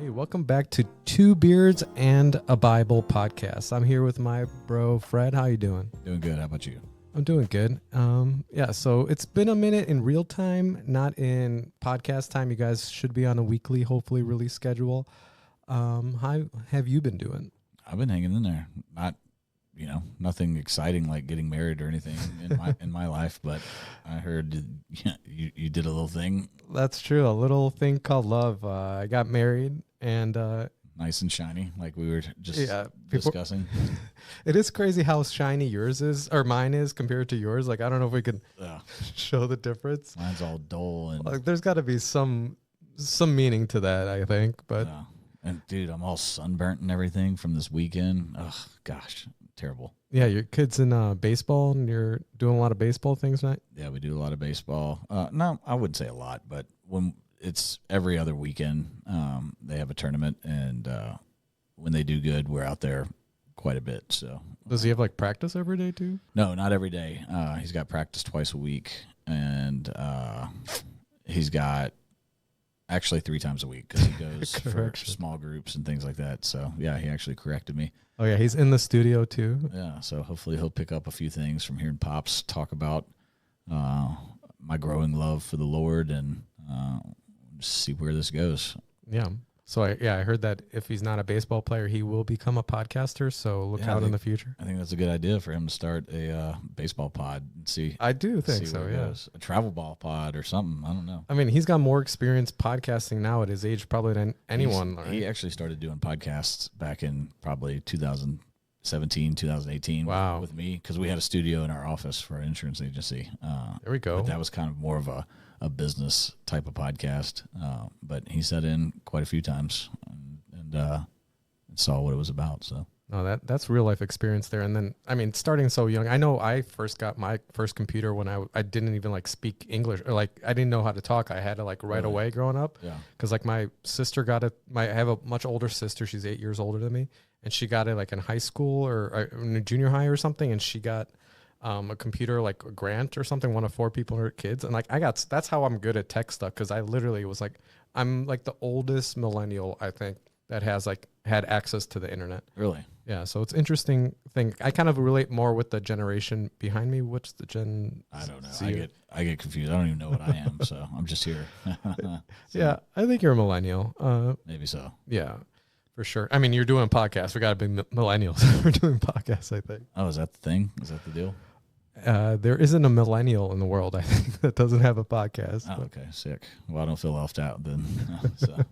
Hey, welcome back to Two Beards and a Bible podcast. I'm here with my bro Fred. How you doing? Doing good. How about you? I'm doing good. So it's been a minute in real time, not in podcast time. You guys should be on a weekly, hopefully, release schedule. How have you been doing? I've been hanging in there. Not, nothing exciting like getting married or anything in my life, but I heard you did a little thing. That's true. A little thing called love. I got married and Nice and shiny, like we were just discussing. It is crazy how shiny yours is or mine is compared to yours. Like, I don't know if we can show the difference. Mine's all dull and like, there's got to be some meaning to that, I think. But and dude, I'm all sunburnt and everything from this weekend. Oh gosh, terrible. Yeah, your kid's in baseball and you're doing a lot of baseball things, right? Yeah, we do a lot of baseball. No, I wouldn't say a lot, but when it's every other weekend, they have a tournament, and when they do good, we're out there quite a bit. So, does he have like practice every day too? No, not every day. He's got practice twice a week, and he's got actually 3 times a week because he goes for small groups and things like that. So, yeah, he actually corrected me. Oh yeah, he's in the studio too. Yeah, so hopefully he'll pick up a few things from hearing Pops talk about my growing love for the Lord and see where this goes. Yeah. So I heard that if he's not a baseball player, he will become a podcaster. So look out in the future. I think that's a good idea for him to start a baseball pod and see. I do think so. Yeah, a travel ball pod or something. I don't know. I mean, he's got more experience podcasting now at his age probably than anyone. Right? He actually started doing podcasts back in probably 2017, 2018. Wow. With me, because we had a studio in our office for an insurance agency. There we go. But that was kind of more of a business type of podcast, but he sat in quite a few times and saw what it was about. So no, that's real life experience there. And then, I mean, starting so young, I know I first got my first computer when I didn't even like speak English or like I didn't know how to talk. I had to like right away growing up. Yeah. Cause like my sister got it. I have a much older sister. She's 8 years older than me. And she got it like in high school or in junior high or something. And she got a computer, like a grant or something, one of 4 people or kids. And like, that's how I'm good at tech stuff. Cause I literally was like, I'm like the oldest millennial, I think, that has like had access to the internet. Really? Yeah. So it's interesting thing. I kind of relate more with the generation behind me. What's the gen? I don't know. I get confused. I don't even know what I am. So I'm just here. Yeah. I think you're a millennial. Maybe so. Yeah. For sure. I mean, you're doing podcasts. We got to be millennials. We're doing podcasts, I think. Oh, is that the thing? Is that the deal? There isn't a millennial in the world, I think, that doesn't have a podcast. Oh, okay, sick. Well, I don't feel left out then. So,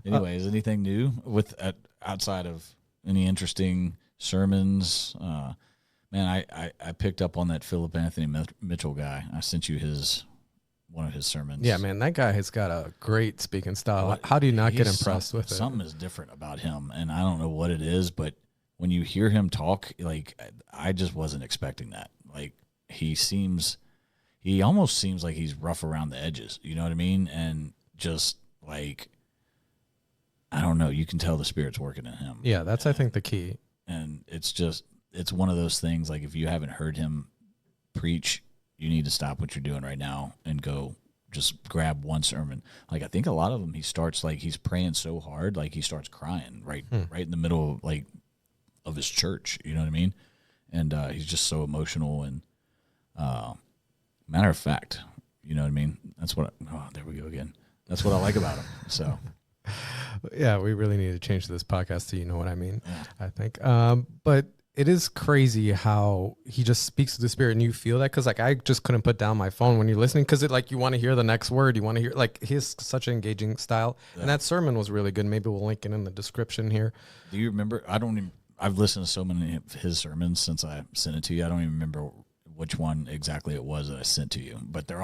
anyways, anything new with outside of any interesting sermons? Man, I picked up on that Philip Anthony Mitchell guy. I sent you one of his sermons. Yeah, man, that guy has got a great speaking style. How do you not get impressed with it? Something is different about him, and I don't know what it is, but when you hear him talk, like, I just wasn't expecting that. Like, he almost seems like he's rough around the edges. You know what I mean? And just like, I don't know, you can tell the Spirit's working in him. Yeah, that's, I think, the key. And it's one of those things, like, if you haven't heard him preach, you need to stop what you're doing right now and go just grab one sermon. Like, I think a lot of them, he starts, like, he's praying so hard, like, he starts crying right in the middle, like, of his church, you know what I mean? And he's just so emotional and matter of fact, you know what I mean? That's what there we go again. That's what I like about him. So yeah, we really need to change this podcast to, you know what I mean? Yeah. I think. But it is crazy how he just speaks to the Spirit and you feel that. Cause like, I just couldn't put down my phone when you're listening. Cause it like, you want to hear the next word. You want to hear, like, he has such an engaging style. Yeah. And that sermon was really good. Maybe we'll link it in the description here. Do you remember? I've listened to so many of his sermons since I sent it to you. I don't even remember which one exactly it was that I sent to you, but they're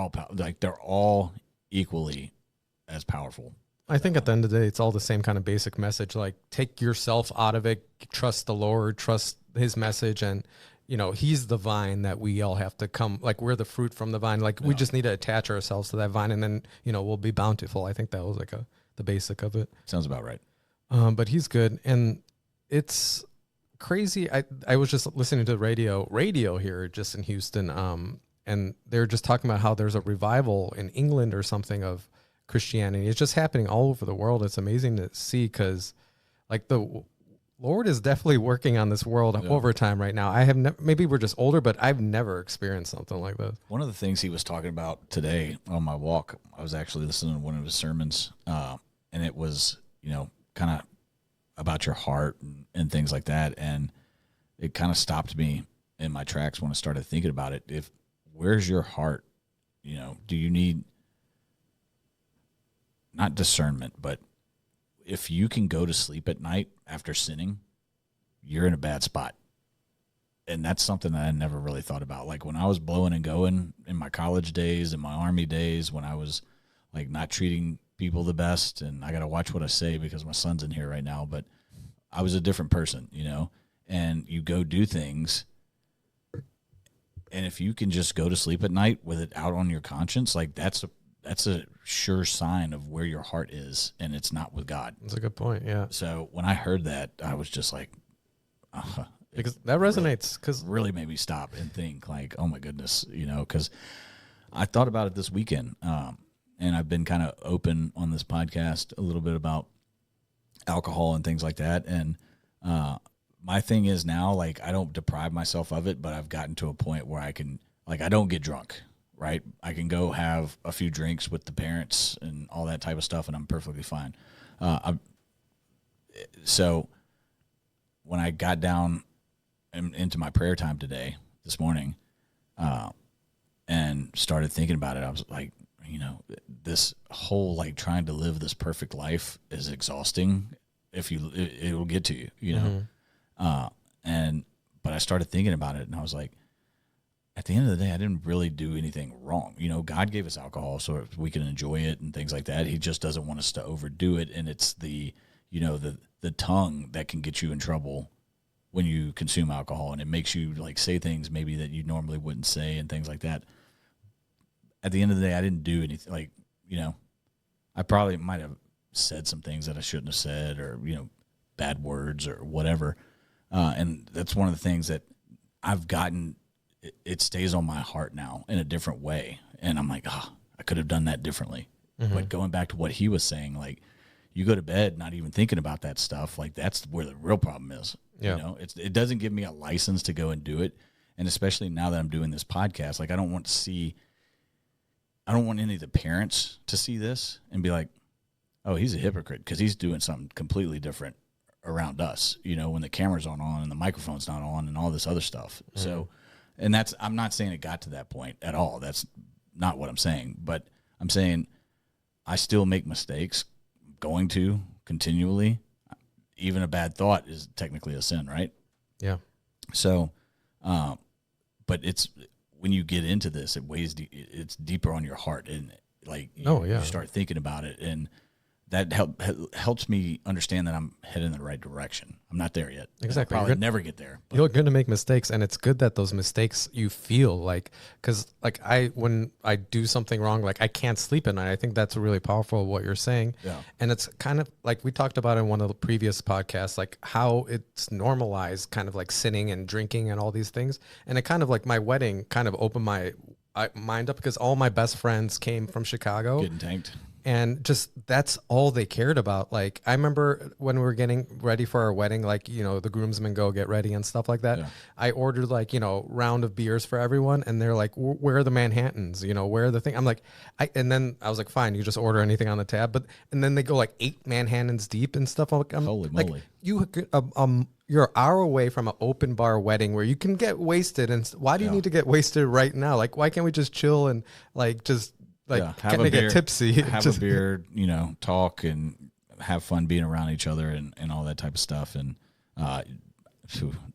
all equally as powerful. I think at the end of the day, it's all the same kind of basic message. Like, take yourself out of it, trust the Lord, trust his message. And, you know, he's the vine that we all have to come, like, we're the fruit from the vine. Like, we just need to attach ourselves to that vine and then, you know, we'll be bountiful. I think that was like the basic of it. Sounds about right. But he's good. And it's crazy. I was just listening to radio here just in Houston. And they're just talking about how there's a revival in England or something of Christianity. It's just happening all over the world. It's amazing to see because like the Lord is definitely working on this world over time right now. I have maybe we're just older, but I've never experienced something like this. One of the things he was talking about today on my walk, I was actually listening to one of his sermons, and it was, kind of about your heart and things like that. And it kind of stopped me in my tracks when I started thinking about it. Where's your heart? Do you need not discernment, but if you can go to sleep at night after sinning, you're in a bad spot. And that's something that I never really thought about. Like when I was blowing and going in my college days and my Army days, when I was like not treating people the best, and I got to watch what I say because my son's in here right now, but I was a different person, and you go do things. And if you can just go to sleep at night with it out on your conscience, like that's a sure sign of where your heart is, and it's not with God. That's a good point. Yeah. So when I heard that, I was just like, because that resonates. Because really made me stop and think, like, oh my goodness, because I thought about it this weekend, and I've been kind of open on this podcast a little bit about alcohol and things like that, and my thing is now, like, I don't deprive myself of it, but I've gotten to a point where I can, like, I don't get drunk. Right, I can go have a few drinks with the parents and all that type of stuff, and I'm perfectly fine. So when I got down into my prayer time this morning, and started thinking about it, I was like, this whole like trying to live this perfect life is exhausting. It will get to you, but I started thinking about it, and I was like, at the end of the day, I didn't really do anything wrong. God gave us alcohol so we can enjoy it and things like that. He just doesn't want us to overdo it. And it's the tongue that can get you in trouble when you consume alcohol, and it makes you like say things maybe that you normally wouldn't say and things like that. At the end of the day, I didn't do anything like, I probably might have said some things that I shouldn't have said, or, bad words or whatever. And that's one of the things that I've gotten. It stays on my heart now in a different way. And I'm like, I could have done that differently. Mm-hmm. But going back to what he was saying, like, you go to bed not even thinking about that stuff. Like, that's where the real problem is. Yeah. It doesn't give me a license to go and do it. And especially now that I'm doing this podcast, like, I don't want any of the parents to see this and be like, oh, he's a hypocrite because he's doing something completely different around us, when the camera's on and the microphone's not on and all this other stuff. Mm-hmm. So, and I'm not saying it got to that point at all. That's not what I'm saying. But I'm saying I still make mistakes, going to continually. Even a bad thought is technically a sin, right? Yeah. So, but it's when you get into this, it's deeper on your heart, and like you start thinking about it, and that helps me understand that I'm heading in the right direction. I'm not there yet. Exactly. I'll probably never get there. You're going to make mistakes, and it's good that those mistakes you feel like, because like when I do something wrong, like I can't sleep at night. I think that's really powerful what you're saying. Yeah. And it's kind of like we talked about in one of the previous podcasts, like how it's normalized, kind of like sinning and drinking and all these things. And it kind of like my wedding kind of opened my mind up, because all my best friends came from Chicago. Getting tanked. And just that's all they cared about. Like, I remember when we were getting ready for our wedding, like, the groomsmen go get ready and stuff like that. Yeah. I ordered like, round of beers for everyone. And they're like, where are the Manhattans? Where are the thing? I'm like, and then I was like, fine, you just order anything on the tab. And then they go like 8 Manhattans deep and stuff. Holy moly. You're an hour away from an open bar wedding where you can get wasted. And why do you need to get wasted right now? Like, why can't we just chill and like, just get me get tipsy, have a beer, talk and have fun being around each other and all that type of stuff. And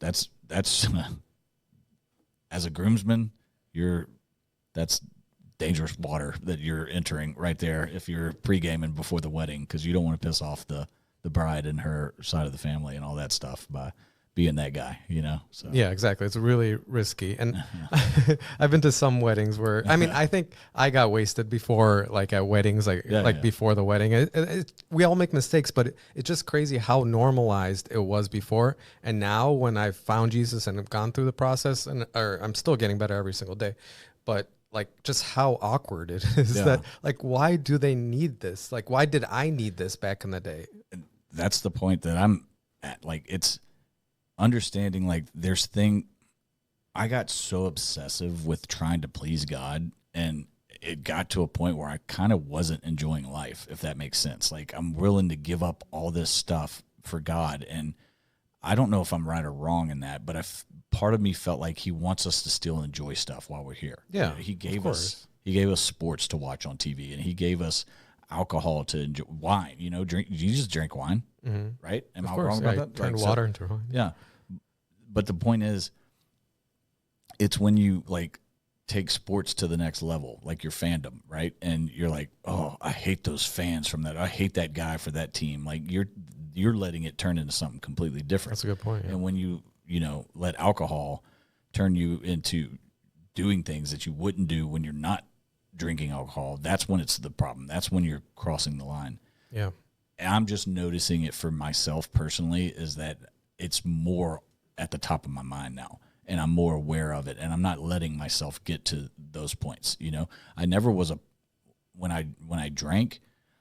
that's as a groomsman, that's dangerous water that you're entering right there if you're pre-gaming before the wedding, because you don't want to piss off the bride and her side of the family and all that stuff by being that guy, So yeah, exactly. It's really risky. And I've been to some weddings where, I think I got wasted before, like at weddings, before the wedding. We all make mistakes, but it's just crazy how normalized it was before. And now when I've found Jesus and have gone through the process, or I'm still getting better every single day, but like just how awkward it is that like, why do they need this? Like, why did I need this back in the day? And that's the point that I'm at. Like, it's understanding, like, I got so obsessive with trying to please God, and it got to a point where I kind of wasn't enjoying life, if that makes sense. Like, I'm willing to give up all this stuff for God, and I don't know if I'm right or wrong in that, but part of me felt like he wants us to still enjoy stuff while we're here. Yeah, you know, he gave us sports to watch on TV, and he gave us alcohol to enjoy, wine. You know, Jesus drank wine, right? Am I wrong about that? Turned water into wine. Yeah, but the point is, it's when you like take sports to the next level, like your fandom, right? And you're like, oh, I hate those fans from that. I hate that guy for that team. Like you're letting it turn into something completely different. That's a good point. Yeah. And when you let alcohol turn you into doing things that you wouldn't do when you're not drinking alcohol, that's when it's the problem. That's when you're crossing the line. Yeah. And I'm just noticing it for myself personally, is that it's more at the top of my mind now, and I'm more aware of it, and I'm not letting myself get to those points. You know, I never was when I drank,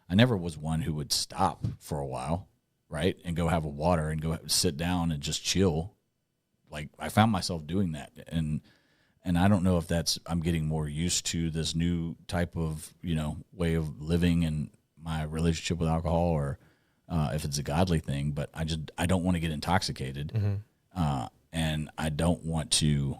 I never was one who would stop for a while, right, and go have a water and go sit down and just chill. Like, I found myself doing that, and I don't know if I'm getting more used to this new type of, way of living and my relationship with alcohol, or if it's a godly thing, but I don't want to get intoxicated. And I don't want to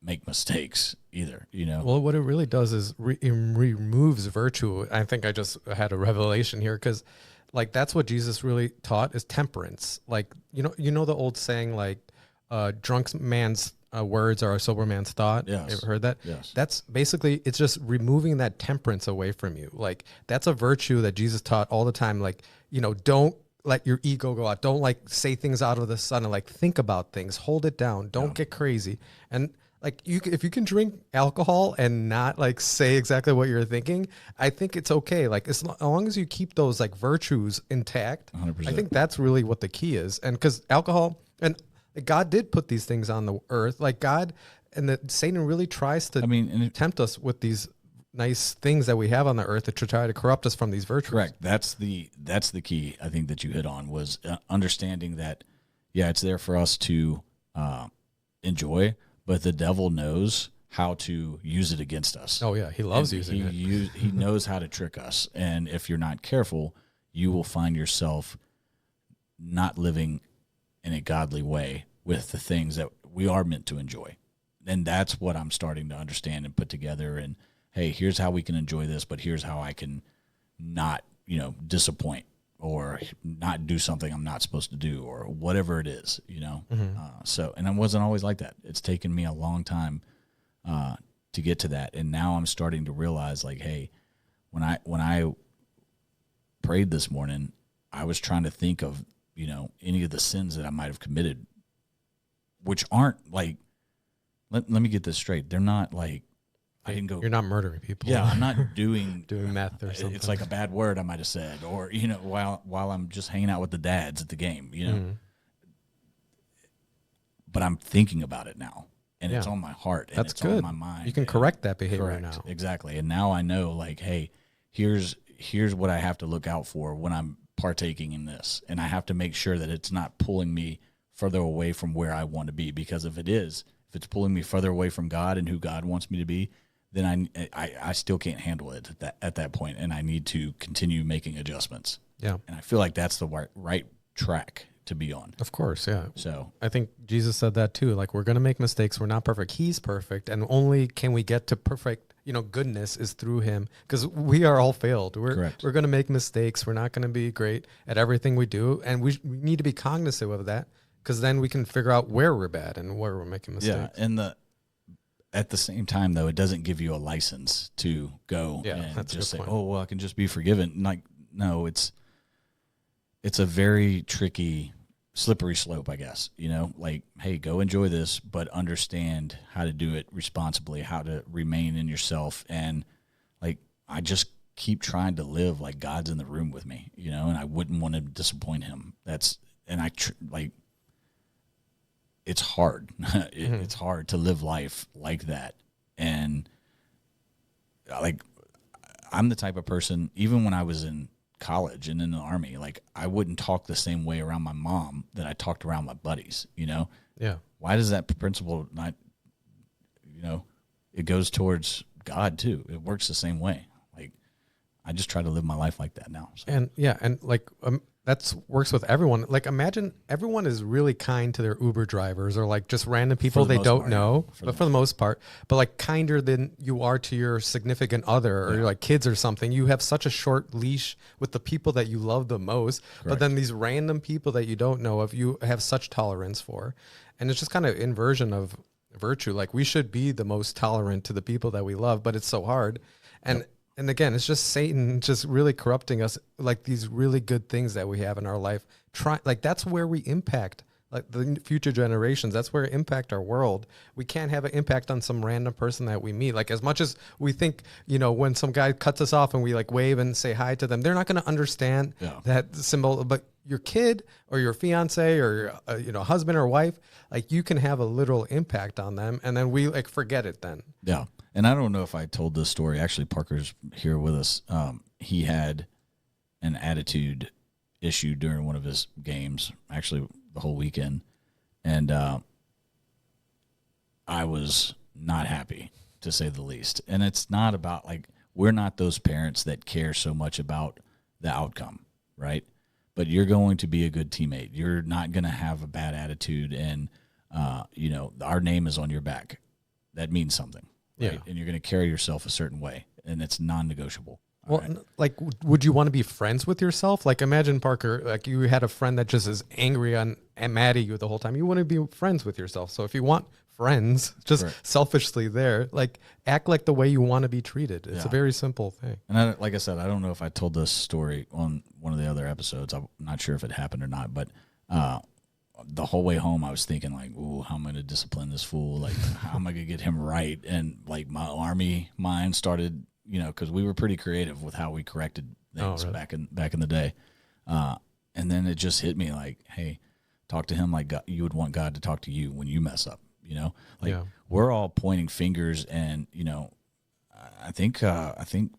make mistakes either, Well, what it really does is it removes virtue. I think I just had a revelation here, because like that's what Jesus really taught, is temperance. Like, the old saying, like, drunk man's words are a sober man's thought. Yes. You ever heard that? Yes. That's basically, it's just removing that temperance away from you. Like, that's a virtue that Jesus taught all the time. Like, don't let your ego go out. Don't like say things out of the sudden. Like, think about things, hold it down. Don't get crazy. And like, if you can drink alcohol and not like say exactly what you're thinking, I think it's okay. Like, as long as you keep those like virtues intact, 100%. I think that's really what the key is. And because alcohol, and God did put these things on the earth, like God, and Satan really tries to tempt us with these nice things that we have on the earth to try to corrupt us from these virtues. Correct. That's the key, I think, that you hit on, was understanding that, it's there for us to enjoy, but the devil knows how to use it against us. Oh yeah, he loves using it. He knows how to trick us, and if you're not careful, you will find yourself not living in a godly way with the things that we are meant to enjoy. And that's what I'm starting to understand and put together. And hey, here's how we can enjoy this, but here's how I can not, disappoint or not do something I'm not supposed to do, or whatever it is, and I wasn't always like that. It's taken me a long time to get to that. And now I'm starting to realize, like, hey, when I prayed this morning, I was trying to think of, any of the sins that I might have committed, which aren't like, let me get this straight. They're not like, I didn't go. You're not murdering people. Yeah, I'm not doing meth or something. It's like a bad word I might have said, or while I'm just hanging out with the dads at the game, But I'm thinking about it now, and it's on my heart, and it's on my mind. You can correct that behavior now. Exactly, and now I know, like, hey, here's what I have to look out for when I'm partaking in this, and I have to make sure that it's not pulling me further away from where I want to be, because if it's pulling me further away from God and who God wants me to be, then I still can't handle it at that point, and I need to continue making adjustments. Yeah. And I feel like that's the right track to be on. Of course, yeah. So I think Jesus said that too. Like, we're going to make mistakes. We're not perfect. He's perfect, and only can we get to perfect, goodness is through him, because we are all failed. We're going to make mistakes. We're not going to be great at everything we do, and we need to be cognizant of that, because then we can figure out where we're bad and where we're making mistakes. Yeah, and at the same time, though, it doesn't give you a license to go and just say, "Oh, well, I can just be forgiven." Like, no, it's a very tricky, slippery slope, I guess. Like, hey, go enjoy this, but understand how to do it responsibly, how to remain in yourself, and like, I just keep trying to live like God's in the room with me, and I wouldn't want to disappoint Him. It's hard. It's hard to live life like that. And like, I'm the type of person, even when I was in college and in the Army, like, I wouldn't talk the same way around my mom that I talked around my buddies, you know? Yeah. Why does that principle not, you know, it goes towards God too. It works the same way. Like, I just try to live my life like that now. So. And yeah, and like that's works with everyone. Like, imagine everyone is really kind to their Uber drivers or like just random people they don't know, but for the most part, but like kinder than you are to your significant other or your like kids or something. You have such a short leash with the people that you love the most, but then these random people that you don't know of, you have such tolerance for. And it's just kind of inversion of virtue. Like, we should be the most tolerant to the people that we love, but it's so hard. And and again, it's just Satan just really corrupting us, like these really good things that we have in our life. Like, that's where we impact like the future generations. That's where we impact our world. We can't have an impact on some random person that we meet. Like, as much as we think, you know, when some guy cuts us off and we like wave and say hi to them, they're not going to understand that symbol. But your kid or your fiance or your, you know, husband or wife, like, you can have a literal impact on them, and then we like forget it then. Yeah. And I don't know if I told this story. Actually, Parker's here with us. He had an attitude issue during one of his games, actually the whole weekend. And I was not happy, to say the least. And it's not about, like, we're not those parents that care so much about the outcome, right? But you're going to be a good teammate. You're not going to have a bad attitude. And, you know, our name is on your back. That means something. Right? Yeah. And you're going to carry yourself a certain way, and it's non-negotiable. Well, like, would you want to be friends with yourself? Like, imagine, Parker, like, you had a friend that just is angry and mad at you the whole time. You want to be friends with yourself. So if you want friends, just selfishly there, like, act like the way you want to be treated. It's a very simple thing. And like I said, I don't know if I told this story on one of the other episodes. I'm not sure if it happened or not, but the whole way home, I was thinking, like, ooh, how am I going to discipline this fool? Like, how am I going to get him right? And, like, my Army mind started, you know, because we were pretty creative with how we corrected things back in the day. And then it just hit me like, hey, talk to him like God, you would want God to talk to you when you mess up, you know? Like, we're all pointing fingers, and, you know, I think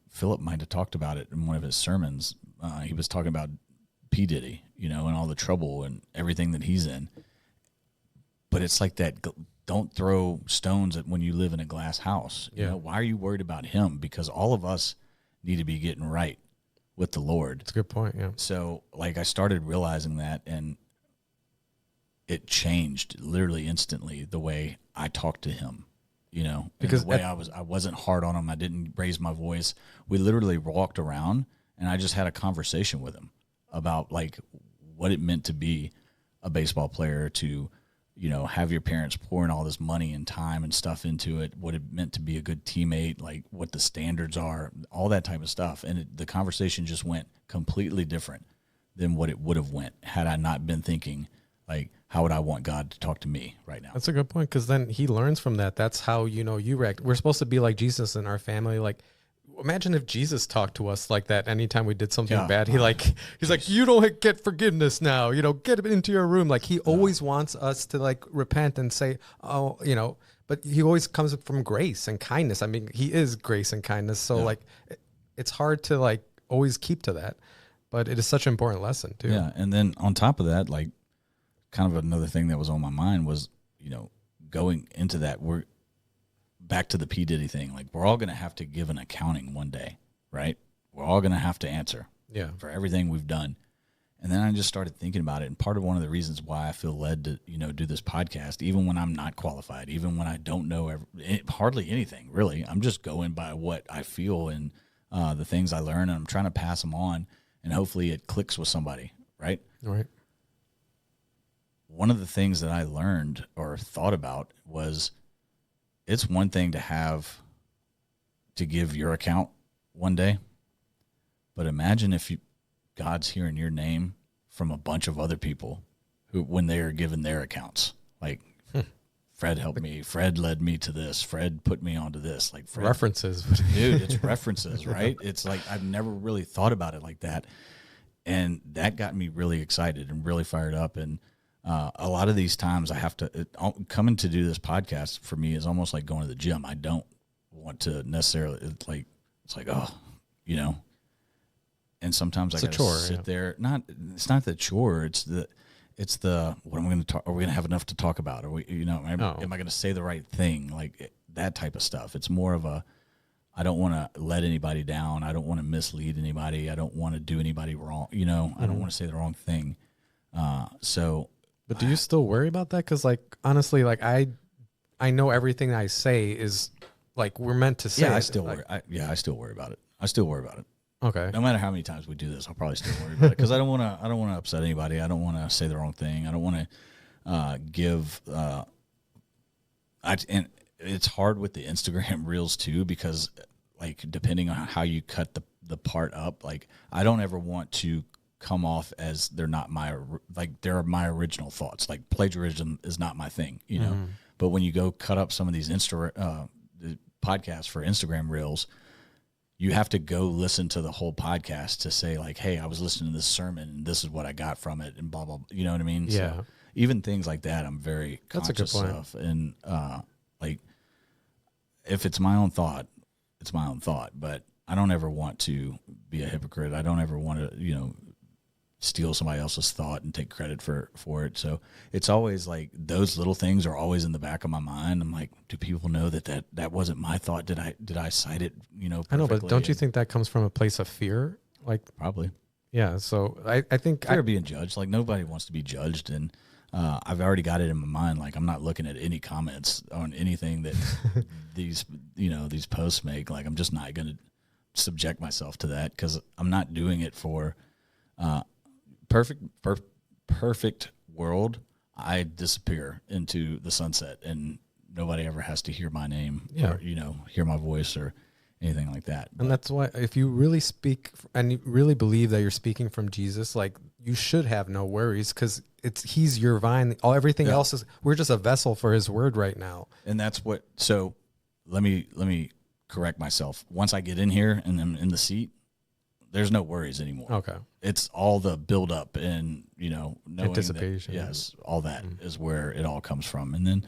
Philip might have talked about it in one of his sermons. He was talking about P. Diddy, you know, and all the trouble and everything that he's in. But it's like that, don't throw stones at when you live in a glass house. You know, why are you worried about him? Because all of us need to be getting right with the Lord. That's a good point, yeah. So, like, I started realizing that, and it changed literally instantly the way I talked to him, you know, because the way I wasn't hard on him. I didn't raise my voice. We literally walked around, and I just had a conversation with him about, like, what it meant to be a baseball player, to, you know, have your parents pouring all this money and time and stuff into it, what it meant to be a good teammate, like what the standards are, all that type of stuff. And the conversation just went completely different than what it would have went had I not been thinking, like, how would I want God to talk to me right now? That's a good point, because then he learns from that. That's how, you know, you react. We're supposed to be like Jesus in our family. Like, imagine if Jesus talked to us like that anytime we did something bad. He's like, you don't get forgiveness now, you know, get into your room. Like, he always wants us to, like, repent and say, oh, you know, but he always comes from grace and kindness. I mean, he is grace and kindness. So like, it's hard to, like, always keep to that, but it is such an important lesson too. Yeah. And then on top of that, like, kind of another thing that was on my mind was, you know, going into that, we're back to the P. Diddy thing. Like, we're all going to have to give an accounting one day, right? We're all going to have to answer for everything we've done. And then I just started thinking about it. And part of one of the reasons why I feel led to, you know, do this podcast, even when I'm not qualified, even when I don't know hardly anything, really, I'm just going by what I feel and the things I learn, and I'm trying to pass them on, and hopefully it clicks with somebody, right? Right. One of the things that I learned or thought about was, it's one thing to give your account one day, but imagine if God's hearing your name from a bunch of other people who, when they are given their accounts, like, Fred helped me, Fred led me to this, Fred put me onto this, like, Fred, references, dude, it's references, right? It's like, I've never really thought about it like that. And that got me really excited and really fired up. And a lot of these times I have to, coming to do this podcast for me is almost like going to the gym. I don't want to necessarily, like, It's like, oh, you know, and sometimes I gotta chore, sit there. It's not the chore. It's the what am I going to talk? Are we going to have enough to talk about? Are we, am I going to say the right thing? Like that type of stuff. It's more of I don't want to let anybody down. I don't want to mislead anybody. I don't want to do anybody wrong. I don't want to say the wrong thing. But do you still worry about that? Because like, honestly, like I know everything I say is like, we're meant to say. Yeah, I still worry. I still worry about it. I still worry about it. Okay. No matter how many times we do this, I'll probably still worry about it because I don't want to upset anybody. I don't want to say the wrong thing. I don't want to give. And it's hard with the Instagram reels too because, like, depending on how you cut the part up, like I don't ever want to come off as they're not they're my original thoughts. Like plagiarism is not my thing, But when you go cut up some of these podcasts for Instagram reels, you have to go listen to the whole podcast to say like, hey, I was listening to this sermon and this is what I got from it and blah, blah, blah. You know what I mean? Yeah. So even things like that, I'm very conscious of. And like if it's my own thought, it's my own thought, but I don't ever want to be a hypocrite. I don't ever want to, steal somebody else's thought and take credit for it. So it's always like those little things are always in the back of my mind. I'm like, do people know that wasn't my thought? Did I cite it, perfectly? I know, but don't you think that comes from a place of fear? Like probably. Yeah. So I think fear of being judged. Like nobody wants to be judged. And I've already got it in my mind. Like I'm not looking at any comments on anything that these posts make. Like I'm just not going to subject myself to that because I'm not doing it for, perfect world. I disappear into the sunset and nobody ever has to hear my name or, hear my voice or anything like that. And that's why if you really speak and you really believe that you're speaking from Jesus, like you should have no worries because he's your vine. Everything else we're just a vessel for his word right now. And that's so let me correct myself. Once I get in here and I'm in the seat, there's no worries anymore. Okay. It's all the build up and, knowing anticipation. That, all that is where it all comes from. And then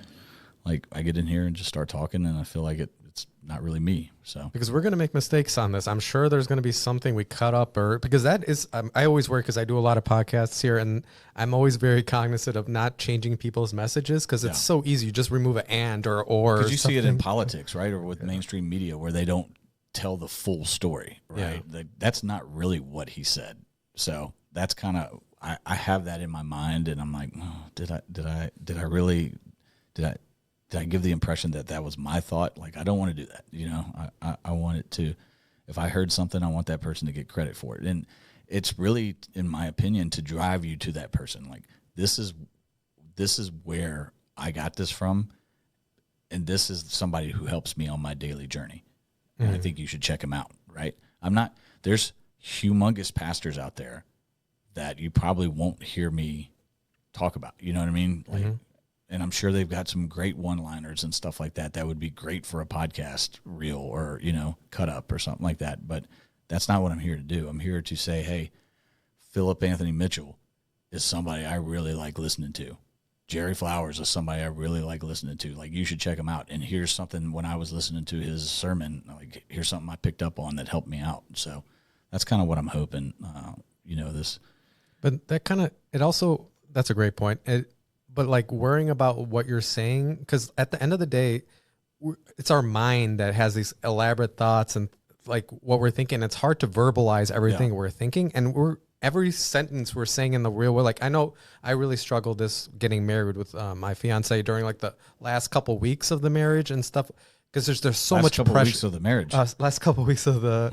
like I get in here and just start talking and I feel like it's not really me. So, because we're going to make mistakes on this. I'm sure there's going to be something we cut up because that is, I always worry because I do a lot of podcasts here and I'm always very cognizant of not changing people's messages because it's so easy. You just remove an and or. Because you see it in politics, right? Or with mainstream media where they don't tell the full story, right? That's not really what he said. So that's kind of I have that in my mind, and I'm like, oh, did I give the impression that was my thought? Like I don't want to do that. I want it to. If I heard something, I want that person to get credit for it, and it's really, in my opinion, to drive you to that person. Like this is where I got this from, and this is somebody who helps me on my daily journey. And I think you should check him out, right? There's humongous pastors out there that you probably won't hear me talk about. You know what I mean? Like, and I'm sure they've got some great one-liners and stuff like that would be great for a podcast reel or, cut up or something like that. But that's not what I'm here to do. I'm here to say, hey, Philip Anthony Mitchell is somebody I really like listening to. Jerry Flowers is somebody I really like listening to. Like, you should check him out. And here's something when I was listening to his sermon, like, here's something I picked up on that helped me out. So that's kind of what I'm hoping, this. But that kind of, that's a great point. But like worrying about what you're saying, because at the end of the day, it's our mind that has these elaborate thoughts and like what we're thinking. It's hard to verbalize everything we're thinking. And every sentence we're saying in the real world, like I know I really struggled getting married with my fiance during like the last couple weeks of the marriage and stuff because there's so much pressure. Weeks of the marriage. Last couple weeks of the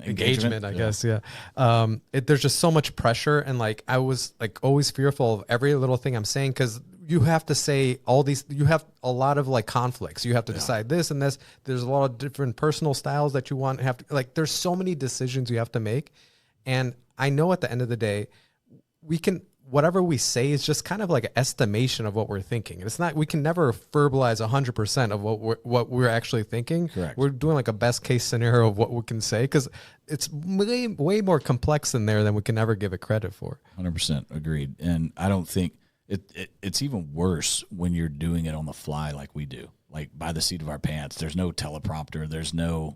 engagement, I guess. Yeah. There's just so much pressure and like I was like always fearful of every little thing I'm saying because you have to say all these. You have a lot of like conflicts. You have to decide this and this. There's a lot of different personal styles that you want. There's so many decisions you have to make, and I know at the end of the day, whatever we say is just kind of like an estimation of what we're thinking. It's not, we can never verbalize 100% of what we're actually thinking. Correct. We're doing like a best case scenario of what we can say because it's way more complex in there than we can ever give it credit for. 100% agreed. And I don't think it's even worse when you're doing it on the fly like we do, like by the seat of our pants. There's no teleprompter. There's no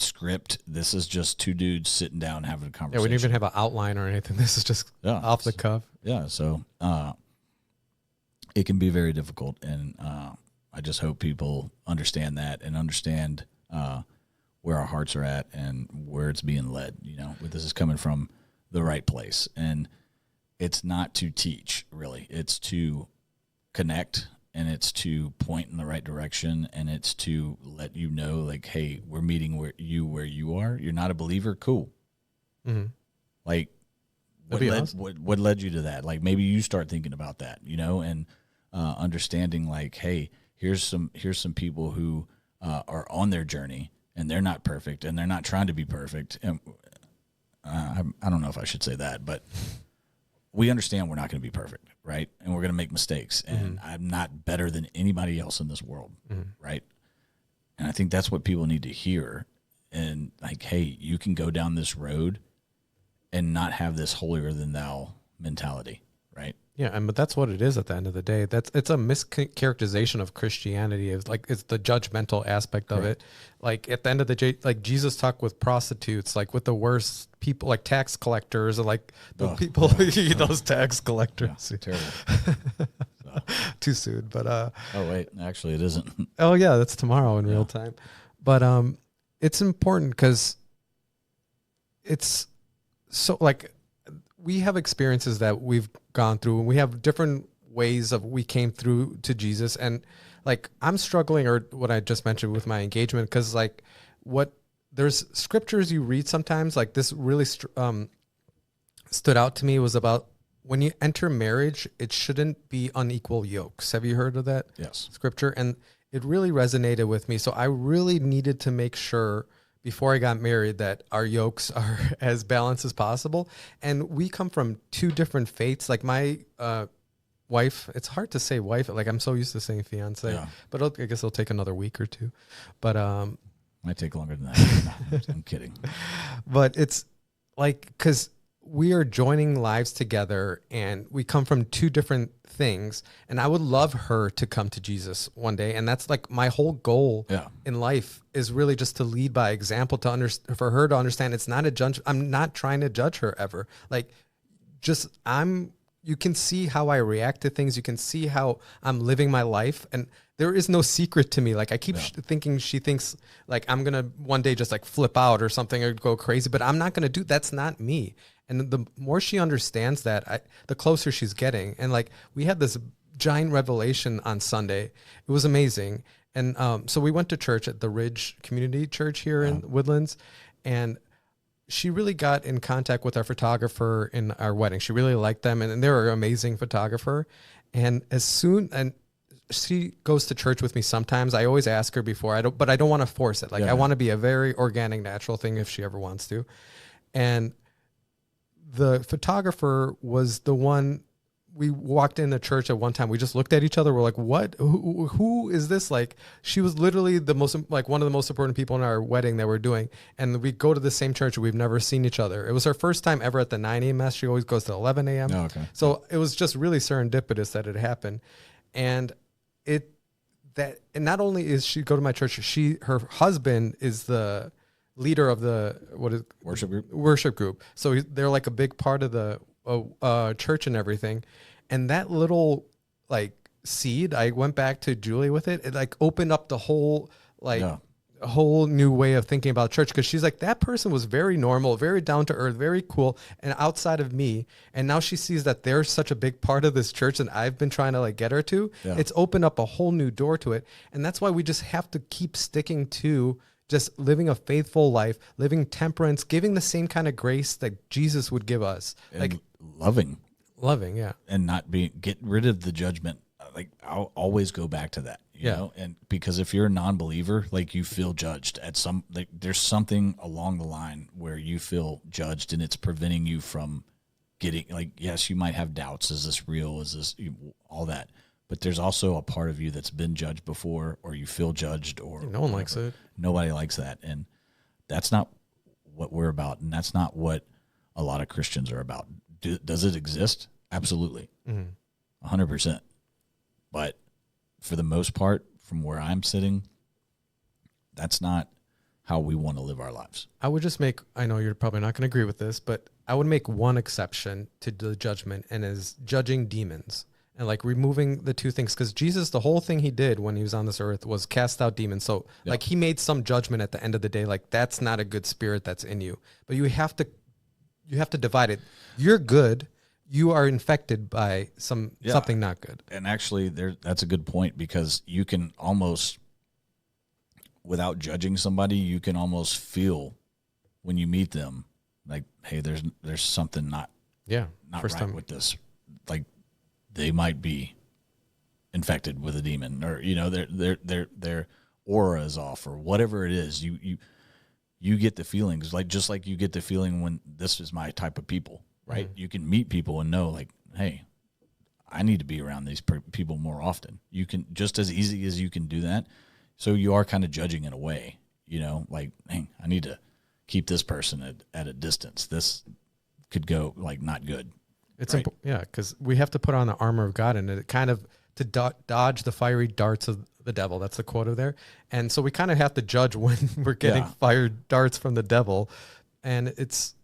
script. This is just two dudes sitting down having a conversation. Yeah, we didn't even have an outline or anything. This is just off the cuff. Yeah, so it can be very difficult, and I just hope people understand that and understand where our hearts are at and where it's being led. This is coming from the right place, and it's not to teach, really. It's to connect, and it's to point in the right direction, and it's to let you know, like, hey, we're meeting where you are. You're not a believer, cool. Mm-hmm. Like, what led you to that? Like, maybe you start thinking about that, and understanding, like, hey, here's some people who are on their journey, and they're not perfect, and they're not trying to be perfect. And I don't know if I should say that, but we understand we're not going to be perfect, right? And we're going to make mistakes, and I'm not better than anybody else in this world, right? And I think that's what people need to hear. And like, hey, you can go down this road and not have this holier than thou mentality, right? Yeah, but that's what it is at the end of the day. It's a mischaracterization of Christianity. It's the judgmental aspect of it. Like at the end of the day, like Jesus talked with prostitutes, like with the worst people, like tax collectors, and like the people those tax collectors. Yeah, terrible. Too soon, but oh wait, actually it isn't. Oh yeah, that's tomorrow in real time. But it's important because it's so like we have experiences that we've gone through, and we have different ways of we came through to Jesus. And like I'm struggling, or what I just mentioned with my engagement, because like there's scriptures you read sometimes, like this really stood out to me, was about when you enter marriage, it shouldn't be unequal yokes. Have you heard of that? Yes. Scripture? And it really resonated with me. So I really needed to make sure before I got married that our yokes are as balanced as possible. And we come from two different faiths. Like my wife, it's hard to say wife. Like I'm so used to saying fiance, but I guess it'll take another week or two. But might take longer than that. No, I'm kidding. But it's like, because we are joining lives together and we come from two different things, and I would love her to come to Jesus one day. And that's like my whole goal in life, is really just to lead by example, for her to understand it's not a judge. I'm not trying to judge her ever. Like you can see how I react to things. You can see how I'm living my life, and there is no secret to me. Like I keep thinking she thinks like I'm going to one day just like flip out or something or go crazy, but I'm not going to that's not me. And the more she understands that, the closer she's getting. And like we had this giant revelation on Sunday. It was amazing. And so we went to church at the Ridge Community Church here in Woodlands, and she really got in contact with our photographer in our wedding. She really liked them, and they're an amazing photographer. And she goes to church with me sometimes. I always ask her before, but I don't want to force it. Like I want to be a very organic, natural thing if she ever wants to. And the photographer was the one. We walked in the church at one time. We just looked at each other. We're like, what? Who is this? Like, she was literally one of the most important people in our wedding that we're doing. And we go to the same church. We've never seen each other. It was her first time ever at the 9 a.m. mass. She always goes to 11 a.m. Oh, okay. So it was just really serendipitous that it happened. And not only is she go to my church, her husband is the leader of the worship group. So they're like a big part of the church and everything. And that little like seed, I went back to Julie with it. It like opened up the whole a whole new way of thinking about church, because she's like, that person was very normal, very down to earth, very cool, and outside of me. And now she sees that they're such a big part of this church and I've been trying to like get her to. It's opened up a whole new door to it. And that's why we just have to keep sticking to just living a faithful life, living temperance, giving the same kind of grace that Jesus would give us. And like loving. Yeah. And not get rid of the judgment. Like I'll always go back to that, you know? And because if you're a non-believer, like you feel judged at there's something along the line where you feel judged, and it's preventing you from getting like, yes, you might have doubts. Is this real? Is this all that? But there's also a part of you that's been judged before, or you feel judged, or no one likes it. Nobody likes that. And that's not what we're about. And that's not what a lot of Christians are about. Does it exist? Absolutely. 100%. But for the most part, from where I'm sitting, that's not how we want to live our lives. I would just make, I know you're probably not going to agree with this, but I would make one exception to the judgment, and is judging demons and like removing the two things. Because Jesus, the whole thing he did when he was on this earth was cast out demons. So like he made some judgment at the end of the day, like that's not a good spirit that's in you. But you have to divide it. You're good. You are infected by something not good. And actually, that's a good point, because you can almost, without judging somebody, you can almost feel when you meet them, like, hey, there's something not first right time with this. Like, they might be infected with a demon, or their aura is off, or whatever it is. You get the feelings, like just like you get the feeling when this is my type of people, right? Mm-hmm. You can meet people and know, like, hey, I need to be around these people more often. You can, just as easy as you can do that. So you are kind of judging in a way, like, hey, I need to keep this person at a distance. This could go like not good. It's right? because we have to put on the armor of God, and it kind of to dodge the fiery darts of the devil. That's the quote over there. And so we kind of have to judge when we're getting fired darts from the devil. And it's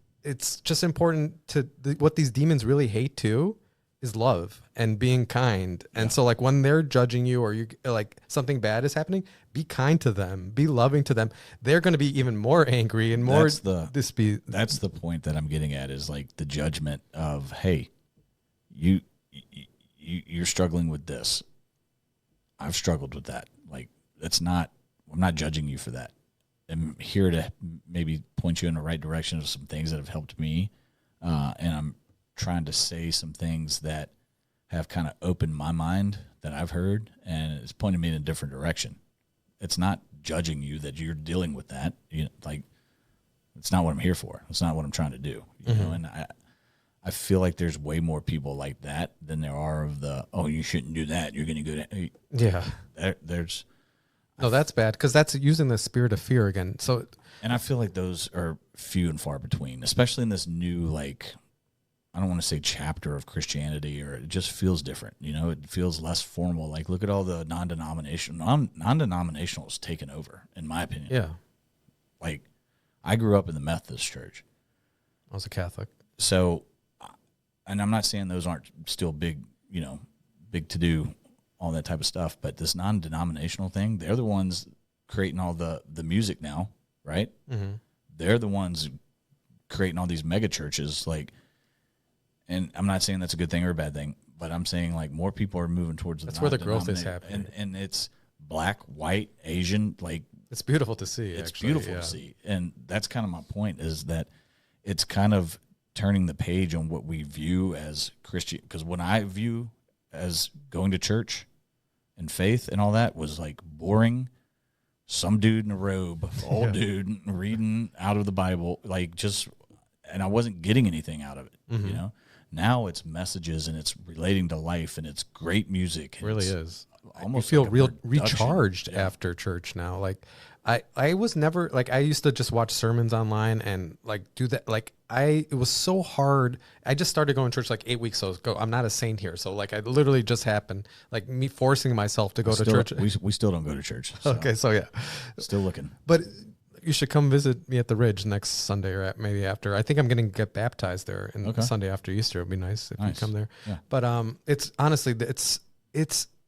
just important to what these demons really hate too is love and being kind. And so like when they're judging you, or you like something bad is happening, be kind to them, be loving to them. They're going to be even more angry and more That's the point that I'm getting at, is like the judgment of, hey, you're struggling with this. I've struggled with that. Like, I'm not judging you for that. I'm here to maybe point you in the right direction of some things that have helped me. And I'm trying to say some things that have kind of opened my mind that I've heard, and it's pointed me in a different direction. It's not judging you that you're dealing with that. Like, it's not what I'm here for. It's not what I'm trying to do. You know, and I feel like there's way more people like that than there are of the, oh, you shouldn't do that, you're going to go to, there's. No, that's bad, because that's using the spirit of fear again. So, and I feel like those are few and far between, especially in this new, like, I don't want to say chapter of Christianity, or it just feels different. It feels less formal. Like, look at all the non-denominational is taken over, in my opinion. Yeah. Like, I grew up in the Methodist church. I was a Catholic. So, and I'm not saying those aren't still big to do, all that type of stuff, but this non-denominational thing, they're the ones creating all the music now, right? Mm-hmm. They're the ones creating all these mega churches, like, and I'm not saying that's a good thing or a bad thing, but I'm saying, like, more people are moving towards that's where the growth is happening, and it's black, white, Asian, like, it's beautiful to see. It's beautiful to see, and that's kind of my point, is that it's kind of turning the page on what we view as Christian. Because when I view as going to church and faith and all that was like boring, some dude in a robe, old dude reading out of the Bible, like, just, and I wasn't getting anything out of it. Now it's messages, and it's relating to life, and it's great music. It really is. Almost you feel like real recharged after church now. Like, I was never, like, I used to just watch sermons online and like do that. Like, it was so hard. I just started going to church like 8 weeks ago. I'm not a saint here. So like, I literally just happened, like, me forcing myself to go to church. We still don't go to church. So. Okay. So yeah, still looking, but you should come visit me at the Ridge next Sunday, or maybe after. I think I'm going to get baptized there the Sunday after Easter. It'd be nice if you come there. Yeah. But it's honestly, it's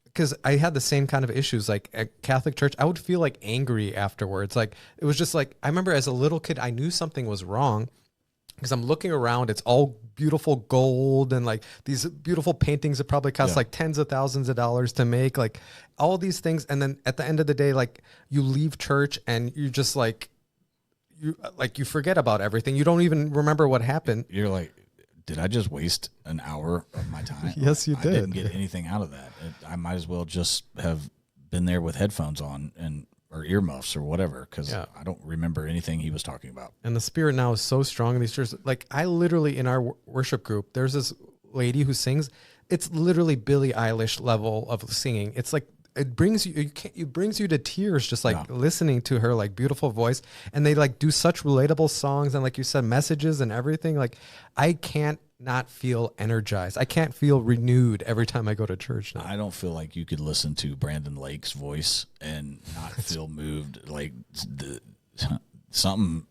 because I had the same kind of issues. Like, at Catholic church, I would feel like angry afterwards. Like, it was just like, I remember as a little kid, I knew something was wrong, because I'm looking around, it's all beautiful gold and like these beautiful paintings that probably cost like tens of thousands of dollars to make, like all these things. And then at the end of the day, like, you leave church and you just like, you forget about everything. You don't even remember what happened. You're like, did I just waste an hour of my time? Yes, you did. I didn't get anything out of that. I might as well just have been there with headphones on or earmuffs or whatever, because I don't remember anything he was talking about. And the spirit now is so strong in these churches. Like, I literally, in our worship group, there's this lady who sings. It's literally Billie Eilish level of singing. It's like, it brings you, it brings you to tears just like listening to her like beautiful voice. And they like do such relatable songs and, like you said, messages and everything. Like, I can't not feel energized. I can't feel renewed every time I go to church now. I don't feel like you could listen to Brandon Lake's voice and not feel moved. Like, something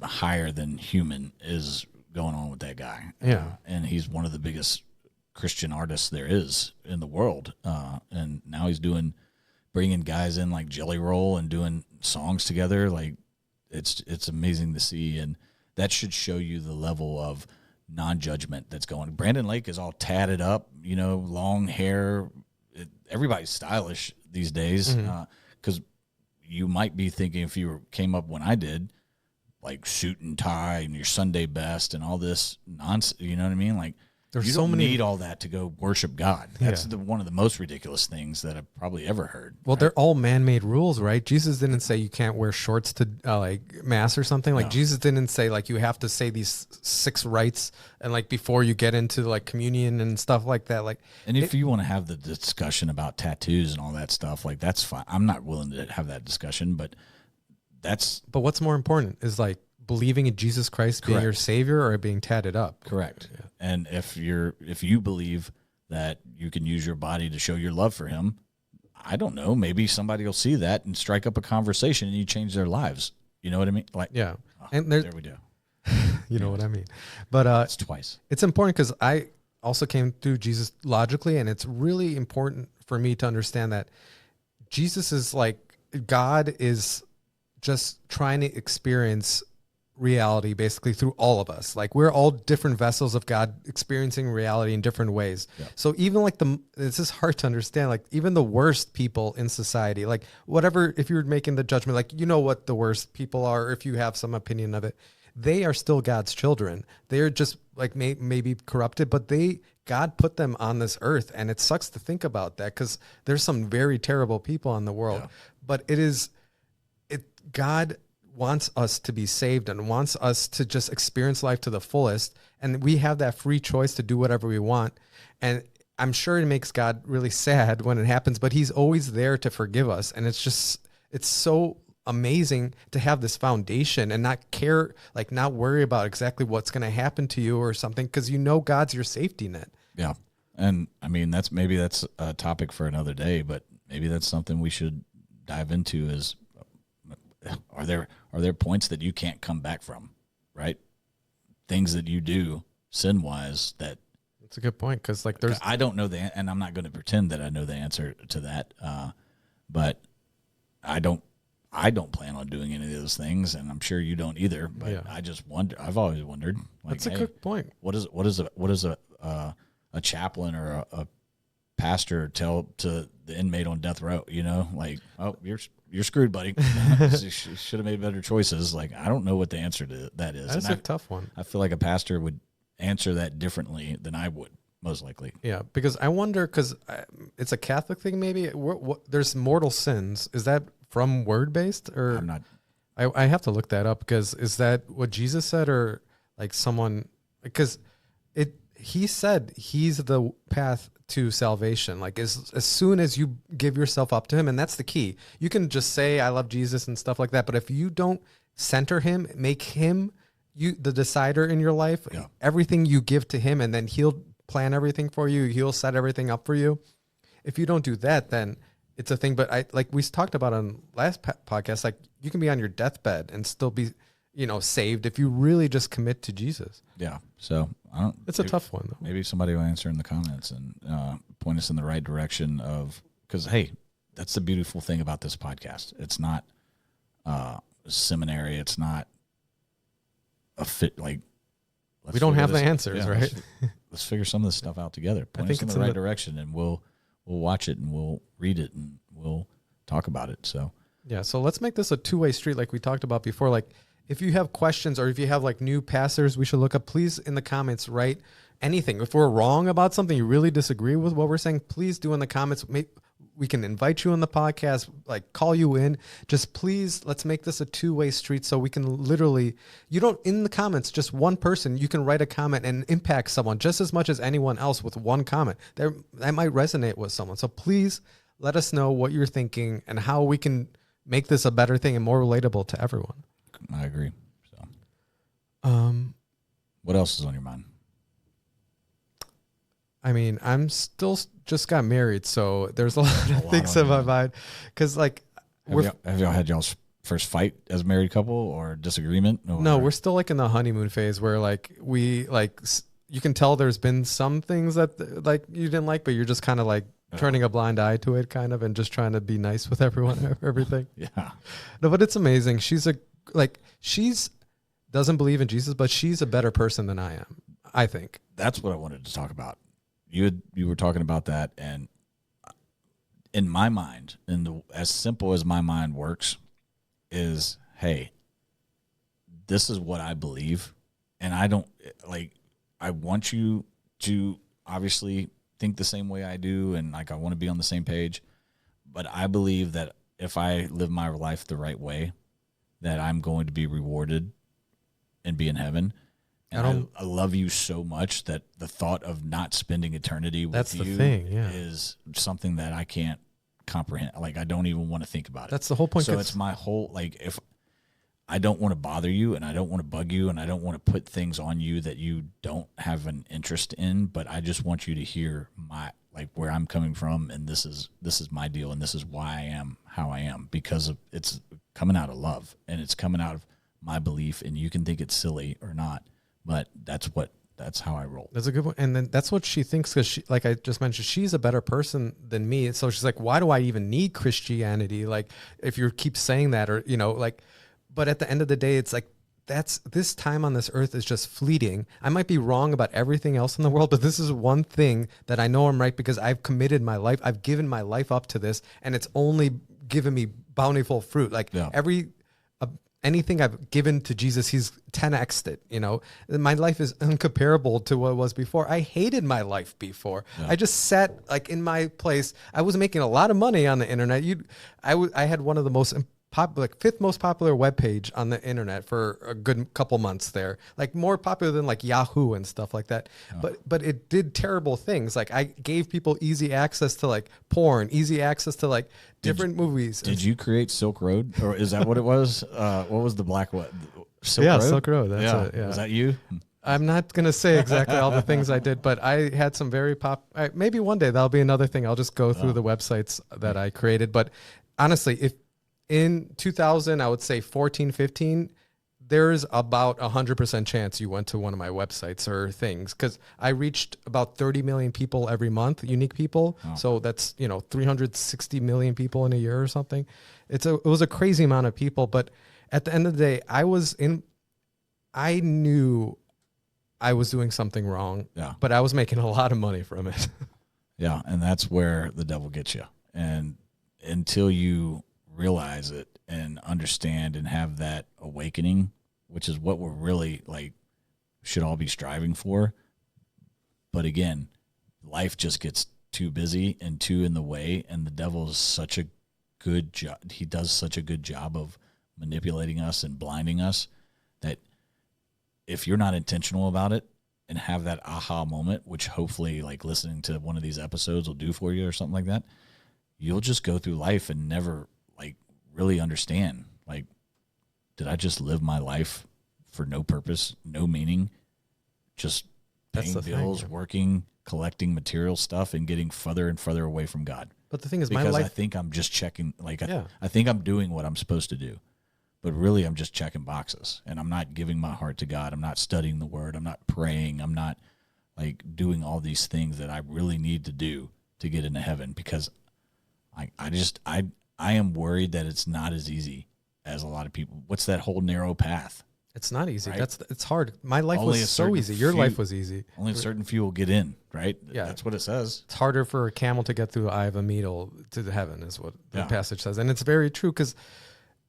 higher than human is going on with that guy. Yeah. And he's one of the biggest Christian artists there is in the world. And now he's bringing guys in like Jelly Roll and doing songs together. Like it's amazing to see. And that should show you the level of non-judgment that's going. Brandon Lake is all tatted up, long hair. Everybody's stylish these days. Because you might be thinking, if you came up when I did, like suit and tie and your Sunday best and all this nonsense, you know what I mean? Like, there's you so don't many need all that to go worship God. That's one of the most ridiculous things that I've probably ever heard. Well, they're all man-made rules, right? Jesus didn't say you can't wear shorts to like mass or something. Like Jesus didn't say like you have to say these 6 rites and like before you get into like communion and stuff like that. Like, and if you want to have the discussion about tattoos and all that stuff, like that's fine. I'm not willing to have that discussion, but what's more important is like believing in Jesus Christ being your savior or being tatted up. Correct. Yeah. And if you believe that you can use your body to show your love for him, I don't know, maybe somebody will see that and strike up a conversation and you change their lives. You know what I mean? Like, yeah. And there we go. You know what I mean? But it's twice. It's important because I also came through Jesus logically, and it's really important for me to understand that Jesus is like, God is just trying to experience reality basically through all of us. Like we're all different vessels of God experiencing reality in different ways. Yeah. So even like this is hard to understand, like even the worst people in society, like whatever, if you're making the judgment, like, what the worst people are, if you have some opinion of it, they are still God's children. They're just like maybe corrupted, but God put them on this earth. And it sucks to think about that because there's some very terrible people in the world, but God wants us to be saved and wants us to just experience life to the fullest. And we have that free choice to do whatever we want. And I'm sure it makes God really sad when it happens, but he's always there to forgive us. And it's so amazing to have this foundation and not care, like not worry about exactly what's going to happen to you or something. Cause God's your safety net. Yeah. And I mean, that's a topic for another day, but maybe that's something we should dive into is, are there points that you can't come back from, right? Things that you do sin-wise that. That's a good point. Cause like I don't know and I'm not going to pretend that I know the answer to that. But I don't plan on doing any of those things, and I'm sure you don't either. But I just wonder. I've always wondered. Like, that's a good point. What is a chaplain or a pastor tell to the inmate on death row? Like, oh, you're screwed, buddy. You should have made better choices. Like, I don't know what the answer to that is. That's a tough one. I feel like a pastor would answer that differently than I would, most likely. Yeah, because I wonder, because it's a Catholic thing maybe. There's mortal sins. Is that from word-based? Or I'm not. I have to look that up, because is that what Jesus said, or like someone, because he said he's the path to salvation. Like as soon as you give yourself up to him, and that's the key. You can just say I love Jesus and stuff like that, but if you don't center him, make him the decider in your life, everything you give to him, and then he'll plan everything for you, he'll set everything up for you. If you don't do that, then it's a thing. But like we talked about on last podcast, like you can be on your deathbed and still be, saved if you really just commit to Jesus. Yeah. So it's a tough one though. Maybe somebody will answer in the comments and point us in the right direction because hey, that's the beautiful thing about this podcast. It's not seminary. It's not a fit. Like, we don't have the answers, right? Let's figure some of this stuff out together. Point us in the right direction, and we'll watch it and we'll read it and we'll talk about it. So yeah. So let's make this a two-way street, like we talked about before. Like, if you have questions or if you have like new pastors we should look up, please in the comments write anything. If we're wrong about something, you really disagree with what we're saying, please do in the comments. We can invite you on the podcast, like call you in. Just please, let's make this a two-way street so we can literally, in the comments, just one person, you can write a comment and impact someone just as much as anyone else with one comment. That might resonate with someone. So please let us know what you're thinking and how we can make this a better thing and more relatable to everyone. I agree. So, what else is on your mind? I mean, I'm still just got married, so there's a lot of things in my mind. Because, like, have y'all had y'all's first fight as a married couple or disagreement? Or? No, we're still like in the honeymoon phase where like you can tell there's been some things that like you didn't like, but you're just kind of like turning a blind eye to it kind of and just trying to be nice with everyone, everything. Yeah. No, but it's amazing. She's doesn't believe in Jesus, but she's a better person than I am, I think. That's what I wanted to talk about. You were talking about that, and in my mind, as simple as my mind works, is, hey, this is what I believe, and I don't like. I want you to obviously think the same way I do, and like I want to be on the same page. But I believe that if I live my life the right way, that I'm going to be rewarded and be in heaven. And I love you so much that the thought of not spending eternity with you is something that I can't comprehend. Like, I don't even want to think about it. That's the whole point. So it's my whole, like, if I don't want to bother you and I don't want to bug you and I don't want to put things on you that you don't have an interest in, but I just want you to hear where I'm coming from, and this is my deal, and this is why I am how I am, because it's coming out of love, and it's coming out of my belief, and you can think it's silly or not, but that's how I roll. That's a good one. And then that's what she thinks, because she, like I just mentioned, she's a better person than me. So she's like, why do I even need Christianity? Like, if you keep saying that, or, but at the end of the day, it's like, this time on this earth is just fleeting. I might be wrong about everything else in the world, but this is one thing that I know I'm right, because I've committed my life. I've given my life up to this, and it's only given me bountiful fruit. Like anything I've given to Jesus, he's 10x'd it, My life is incomparable to what it was before. I hated my life before. Yeah. I just sat like in my place. I was making a lot of money on the internet. I had one of the most fifth most popular webpage on the internet for a good couple months there, like more popular than like Yahoo and stuff like that. Oh. But it did terrible things. Like, I gave people easy access to like porn, easy access to like different movies. Did you create Silk Road, or is that what it was? What was the black what? Silk Road? Silk Road. That's it. Yeah. Was that you? I'm not going to say exactly all the things I did, but I had some very maybe one day that'll be another thing. I'll just go through the websites that I created. But honestly, if in 2000, I would say 14, 15, there's about 100% chance you went to one of my websites or things, because I reached about 30 million people every month, unique people. Oh. So that's, 360 million people in a year or something. It was a crazy amount of people. But at the end of the day, I knew I was doing something wrong, but I was making a lot of money from it. Yeah. And that's where the devil gets you. And until you realize it and understand and have that awakening, which is what we're really should all be striving for. But again, life just gets too busy and too in the way, and the devil is such a good job. He does such a good job of manipulating us and blinding us that if you're not intentional about it and have that aha moment, which hopefully listening to one of these episodes will do for you or something like that, you'll just go through life and never really understand, did I just live my life for no purpose, no meaning, just paying bills, working, collecting material stuff, and getting further and further away from God? But the thing is, because my life, I think I'm just checking, I think I'm doing what I'm supposed to do, but really I'm just checking boxes, and I'm not giving my heart to God. I'm not studying the Word. I'm not praying. I'm not doing all these things that I really need to do to get into heaven, because I am worried that it's not as easy as a lot of people. What's that whole narrow path? It's not easy. Right? It's hard. My life was so easy. Your life was easy. Only a certain few will get in, right? Yeah. That's what it says. It's harder for a camel to get through the eye of a needle to the heaven, is what the passage says. And it's very true, because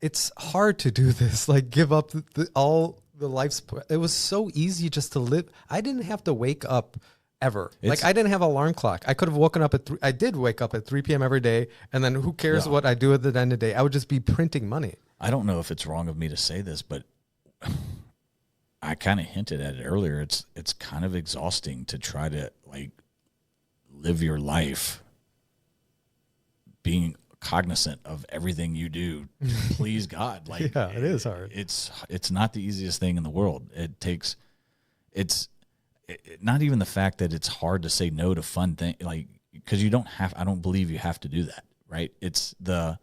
it's hard to do this. Give up all the life's. It was so easy just to live. I didn't have to wake up ever. I didn't have an alarm clock. I could have woken up at 3. I did wake up at 3 p.m. every day, and then who cares what I do at the end of the day? I would just be printing money. I don't know if it's wrong of me to say this, but I kind of hinted at it earlier. It's kind of exhausting to try to live your life being cognizant of everything you do to please God. It is hard. It's not the easiest thing in the world. Not even the fact that it's hard to say no to fun things, because you don't have. I don't believe you have to do that, right? It's the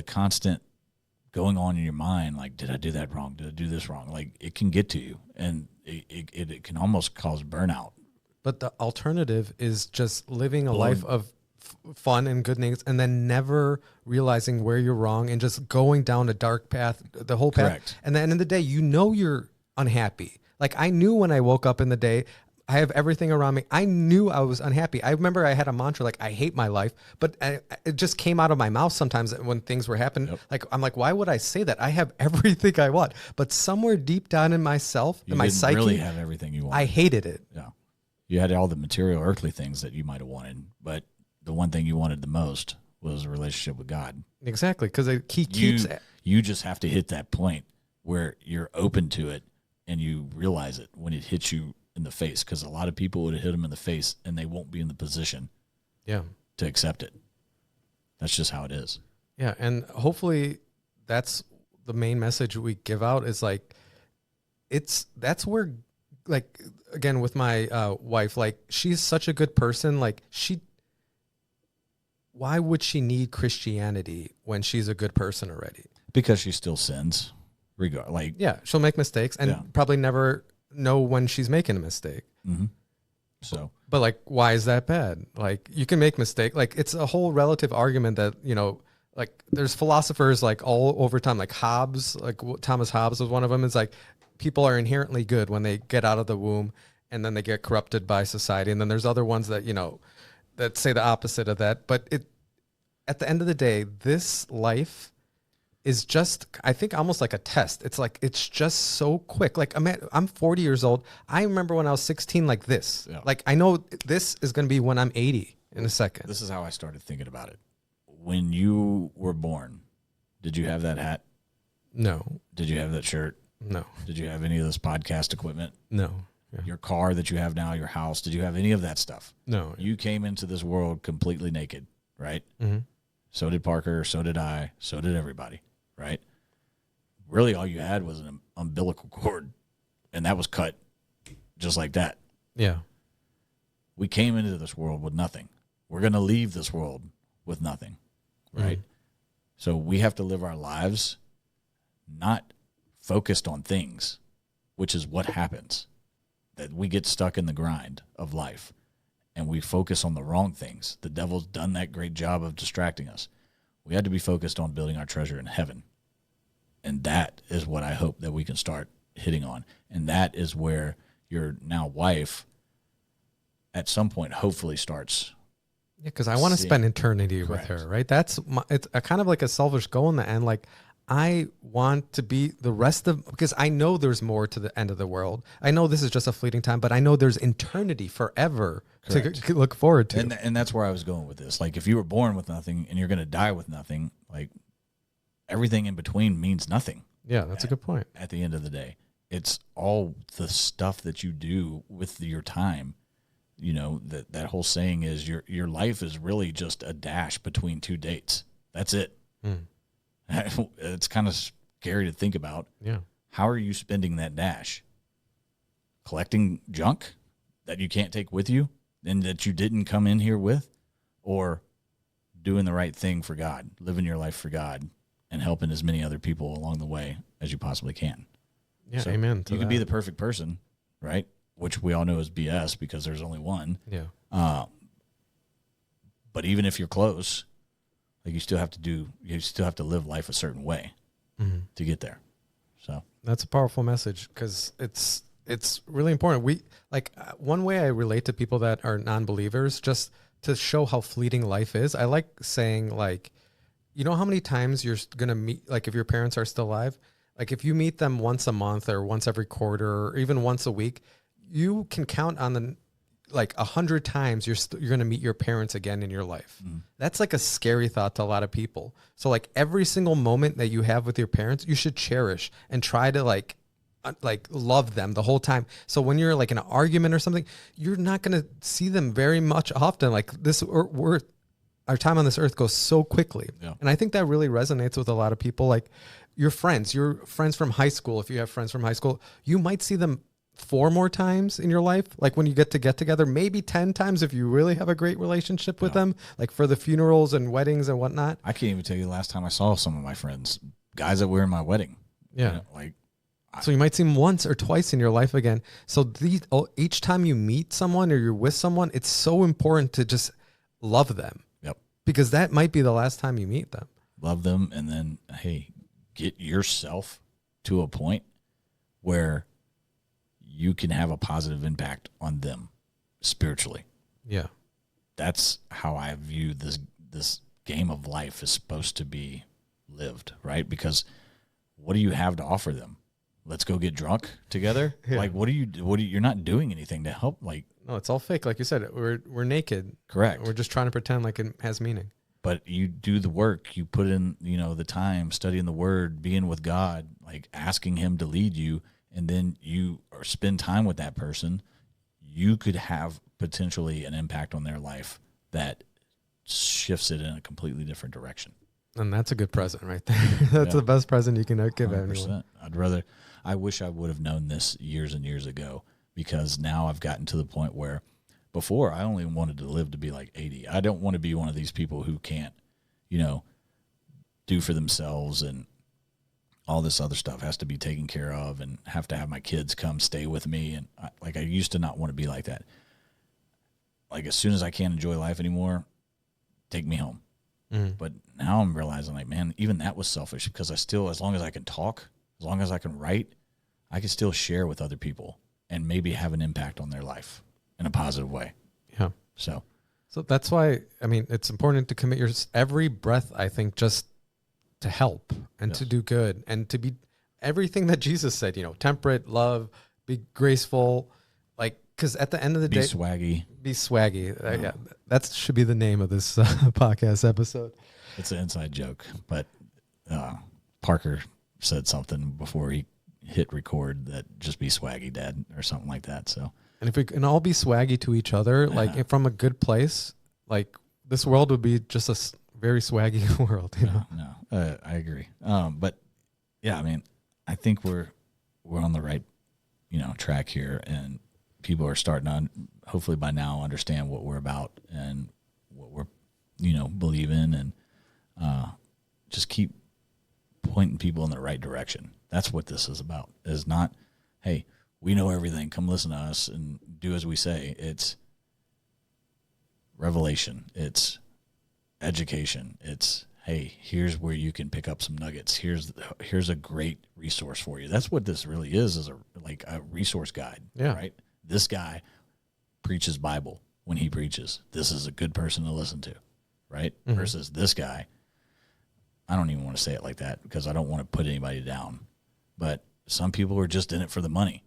constant going on in your mind, like, did I do that wrong? Did I do this wrong? Like, it can get to you, and it can almost cause burnout. But the alternative is just living a life of fun and good things, and then never realizing where you're wrong and just going down a dark path, the whole path. Correct. And at the end of the day, you know you're unhappy. Like, I knew when I woke up in the day, I have everything around me. I knew I was unhappy. I remember I had a mantra, like, I hate my life, but it just came out of my mouth sometimes when things were happening. Yep. Like, I'm like, why would I say that? I have everything I want. But somewhere deep down in myself, in my psyche, really have everything you want. I hated it. Yeah. You had all the material, earthly things that you might have wanted, but the one thing you wanted the most was a relationship with God. Exactly, because he keeps it. You just have to hit that point where you're open to it and you realize it when it hits you in the face, because a lot of people would have hit them in the face and they won't be in the position to accept it. That's just how it is. Yeah, and hopefully that's the main message we give out is like, that's where, like, again, with my wife, like, she's such a good person. Like, why would she need Christianity when she's a good person already? Because she still sins. Yeah, she'll make mistakes and probably never know when she's making a mistake. Mm-hmm. So, but like, why is that bad? Like, you can make mistake. Like, it's a whole relative argument that, like, there's philosophers like all over time, like Hobbes, like Thomas Hobbes was one of them. It's like, people are inherently good when they get out of the womb, and then they get corrupted by society. And then there's other ones that, that say the opposite of that. But at the end of the day, this life is just, I think, almost like a test. It's like, it's just so quick. Like, I'm 40 years old. I remember when I was 16, like this. Yeah. Like, I know this is going to be when I'm 80 in a second. This is how I started thinking about it. When you were born, did you have that hat? No. Did you have that shirt? No. Did you have any of this podcast equipment? No. Yeah. Your car that you have now, your house, did you have any of that stuff? No. You came into this world completely naked, right? Mm-hmm. So did Parker, so did I, so did everybody, right? Really, all you had was an umbilical cord, and that was cut just like that. Yeah. We came into this world with nothing. We're going to leave this world with nothing, right? Mm-hmm. So we have to live our lives not focused on things, which is what happens. That we get stuck in the grind of life and we focus on the wrong things. The devil's done that great job of distracting us. We had to be focused on building our treasure in heaven. And that is what I hope that we can start hitting on. And that is where your now wife at some point hopefully starts. Yeah, because I want to spend eternity with her, right? It's a kind of like a selfish goal in the end. Like, I want to be the rest of, because I know there's more to the end of the world. I know this is just a fleeting time, but I know there's eternity forever to look forward to. And that's where I was going with this. Like, if you were born with nothing and you're going to die with nothing, like, everything in between means nothing. Yeah, that's a good point. At the end of the day, it's all the stuff that you do with your time. That whole saying is your life is really just a dash between two dates. That's it. Mm. It's kind of scary to think about. Yeah. How are you spending that dash? Collecting junk that you can't take with you and that you didn't come in here with? Or doing the right thing for God, living your life for God, and helping as many other people along the way as you possibly can? Yeah, so amen. You could be the perfect person, right? Which we all know is BS because there's only one. Yeah. But even if you're close, like, you still have to live life a certain way to get there. So that's a powerful message, because it's really important. One way I relate to people that are non-believers, just to show how fleeting life is. I like saying, like, how many times you're going to meet, like, if your parents are still alive, like, if you meet them once a month or once every quarter or even once a week, you can count on 100 times you're going to meet your parents again in your life. Mm. That's like a scary thought to a lot of people. So, like, every single moment that you have with your parents, you should cherish and try to like love them the whole time. So when you're like in an argument or something, you're not going to see them very much often. Like, our time on this earth goes so quickly. Yeah. And I think that really resonates with a lot of people. Like, your friends from high school, if you have friends from high school, you might see them 4 more times in your life. Like, when you get together, maybe 10 times if you really have a great relationship with them, like for the funerals and weddings and whatnot. I can't even tell you the last time I saw some of my friends guys that were in my wedding. Yeah. You know, like, so you might see them once or twice in your life again. So each time you meet someone or you're with someone, it's so important to just love them. Yep. Because that might be the last time you meet them. Love them. And then, hey, get yourself to a point where you can have a positive impact on them spiritually. Yeah. That's how I view this game of life is supposed to be lived, right? Because what do you have to offer them? Let's go get drunk together. Yeah. Like, you're not doing anything to help. Like, no, it's all fake. Like you said, we're naked. Correct. We're just trying to pretend like it has meaning. But you do the work, you put in, the time, studying the word, being with God, like asking him to lead you. And then you spend time with that person. You could have potentially an impact on their life that shifts it in a completely different direction. And that's a good present right there. That's the best present you can give 100%. anyone. I wish I would have known this years and years ago, because now I've gotten to the point where before I only wanted to live to be like 80. I don't want to be one of these people who can't, do for themselves, and all this other stuff has to be taken care of, and have to have my kids come stay with me. And I used to not want to be like that. Like, as soon as I can't enjoy life anymore, take me home. Mm-hmm. But now I'm realizing, like, man, even that was selfish, because I still, as long as I can talk, as long as I can write, I can still share with other people and maybe have an impact on their life in a positive way. Yeah. So that's why, it's important to commit every breath, I think, just to help and to do good and to be everything that Jesus said, temperate, love, be graceful, because at the end of the day, be swaggy. Yeah, that should be the name of this podcast episode. It's an inside joke, but Parker said something before he hit record that just be swaggy, Dad, or something like that. So, and if we can all be swaggy to each other, from a good place, this world would be just a very swaggy world. No, I agree. But yeah, I think we're on the right, track here, and people are starting to, hopefully by now, understand what we're about and what we're, believe in, and just keep pointing people in the right direction. That's what this is about. Is not, hey, we know everything, come listen to us and do as we say. It's revelation. It's education. It's, hey, here's where you can pick up some nuggets. Here's a great resource for you. That's what this really is a resource guide. Yeah. Right? This guy preaches Bible when he preaches. This is a good person to listen to, right? Mm-hmm. Versus this guy, I don't even want to say it like that because I don't want to put anybody down. But some people are just in it for the money,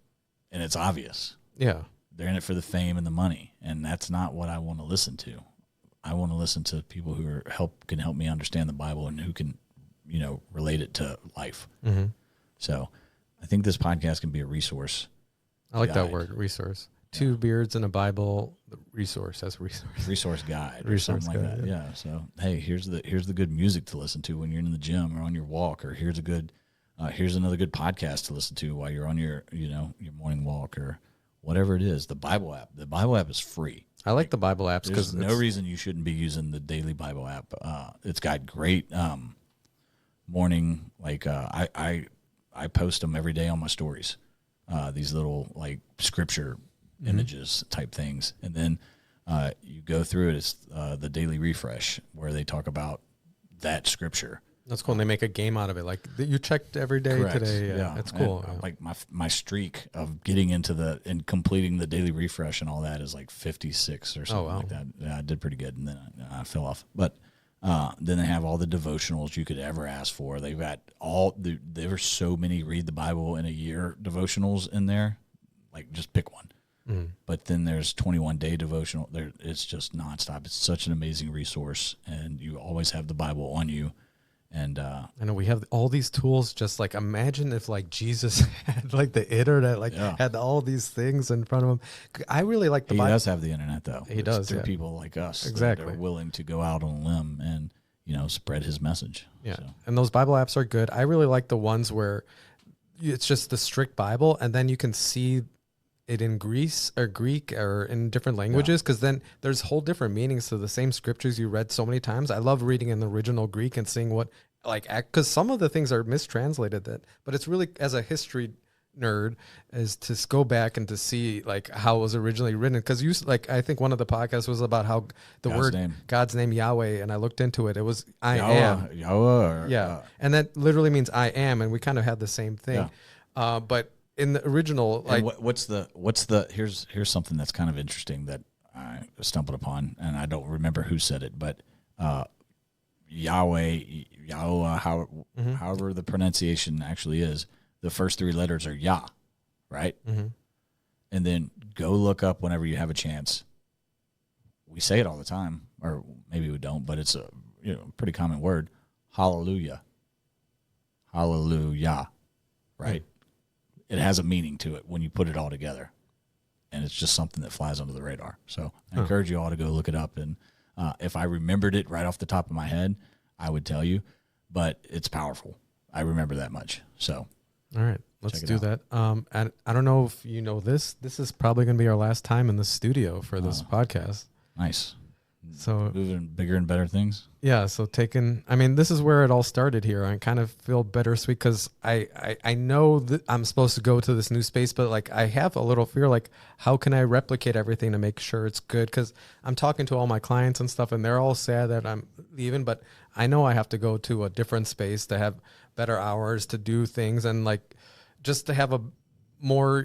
and it's obvious. Yeah. They're in it for the fame and the money, and that's not what I want to listen to. I want to listen to people who can help me understand the Bible and who can, relate it to life. Mm-hmm. So I think this podcast can be a resource. I like that word, resource. Yeah. 2 beards and a Bible, resource. That's a resource. Resource guide or resource something guide, like that. Yeah. So, hey, here's the good music to listen to when you're in the gym or on your walk, or here's another good podcast to listen to while you're on your morning walk, or whatever it is. The Bible app. The Bible app is free. I like the Bible apps because there's no reason you shouldn't be using the daily Bible app. It's got great morning. I post them every day on my stories. These little scripture images type things, and then you go through it. It's the daily refresh where they talk about that scripture. That's cool. And they make a game out of it. You checked every day. Correct. Today. Yeah, that's cool. And, my streak of getting into and completing the daily refresh and all that is 56 or something like that. Yeah, I did pretty good, and then I fell off. But then they have all the devotionals you could ever ask for. They've got there are so many read the Bible in a year devotionals in there. Just pick one. Mm-hmm. But then there's 21-day devotional. It's just nonstop. It's such an amazing resource, and you always have the Bible on you. And I know we have all these tools. Just imagine if Jesus had the internet, had all these things in front of him. I really like the Bible. He does have the internet, though. He does. Through people like us, exactly, that are willing to go out on a limb and spread his message. Yeah, so. And those Bible apps are good. I really like the ones where it's just the strict Bible, and then you can see it in Greek or in different languages, because then there's whole different meanings to the same scriptures you read so many times. I love reading in the original Greek and seeing what like, because some of the things are mistranslated, but it's really, as a history nerd, is to go back and to see like how it was originally written. Because like, I think one of the podcasts was about how God's name Yahweh, and I looked into it. It was I am Yahweh, and that literally means I am, and we kind of had the same thing. But in the original, like, what's the here's something that's kind of interesting that I stumbled upon, and I don't remember who said it, but Yahweh, however the pronunciation actually is, the first three letters are Yah, right? Mm-hmm. And then go look up whenever you have a chance. We say it all the time, or maybe we don't, but it's a pretty common word. Hallelujah. Hallelujah. Right? It has a meaning to it when you put it all together. And it's just something that flies under the radar. So I encourage you all to go look it up. And if I remembered it right off the top of my head, I would tell you. But it's powerful. I remember that much. So. All right, let's do that. And I don't know if you know this. This is probably going to be our last time in the studio for this podcast. Nice. So moving bigger and better things. Yeah. So this is where it all started here. I kind of feel bittersweet because I know that I'm supposed to go to this new space, but like I have a little fear, like how can I replicate everything to make sure it's good? Because I'm talking to all my clients and stuff, and they're all sad that I'm leaving, but I know I have to go to a different space to have better hours to do things, and like just to have a more,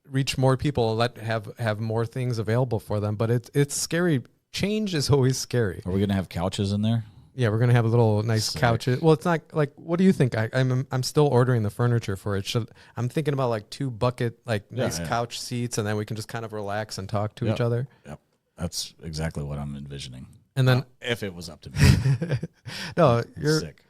reach more people, have more things available for them. But it's scary. Change is always scary. Are we going to have couches in there? Yeah, we're going to have a little nice couches. Well, it's not like, what do you think? I'm still ordering the furniture for it. I'm thinking about like 2 bucket, nice couch seats, and then we can just kind of relax and talk to each other. Yep. That's exactly what I'm envisioning. And then if it was up to me. No, you're sick.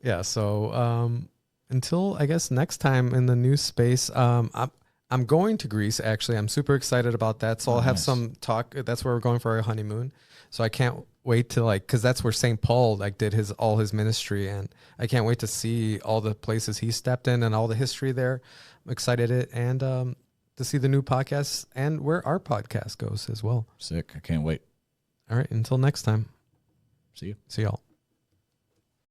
Yeah. So, until I guess next time in the new space, I'm going to Greece. Actually, I'm super excited about that. So I'll have some talk. That's where we're going for our honeymoon. So I can't wait to because that's where St. Paul did all his ministry, and I can't wait to see all the places he stepped in and all the history there. I'm excited to see the new podcast and where our podcast goes as well. Sick. I can't wait. All right. Until next time. See you. See y'all.